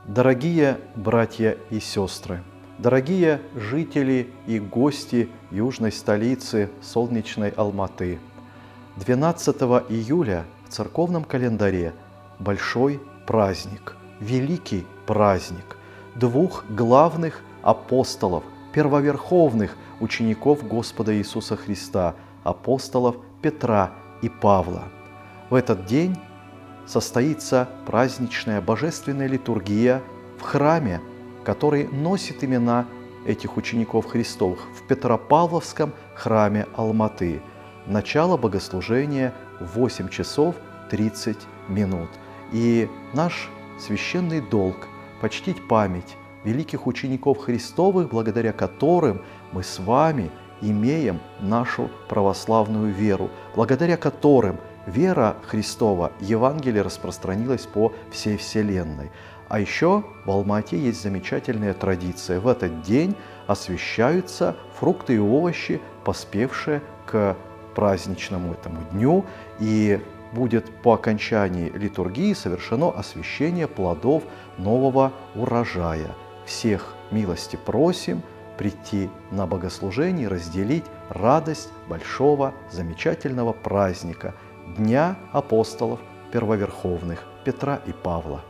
Дорогие братья и сестры, дорогие жители и гости южной столицы солнечной Алматы, 12 июля в церковном календаре большой праздник, великий праздник двух главных апостолов, первоверховных учеников Господа Иисуса Христа, апостолов Петра и Павла. В этот день состоится праздничная божественная литургия в храме, который носит имена этих учеников Христовых, в Петропавловском храме Алматы. Начало богослужения в 8 часов 30 минут. И наш священный долг – почтить память великих учеников Христовых, благодаря которым мы с вами имеем нашу православную веру, благодаря которым вера Христова, Евангелие распространилось по всей вселенной. А еще в Алмате есть замечательная традиция. В этот день освящаются фрукты и овощи, поспевшие к праздничному этому дню, и будет по окончании литургии совершено освящение плодов нового урожая. Всех милости просим прийти на богослужение и разделить радость большого замечательного праздника Дня апостолов первоверховных Петра и Павла.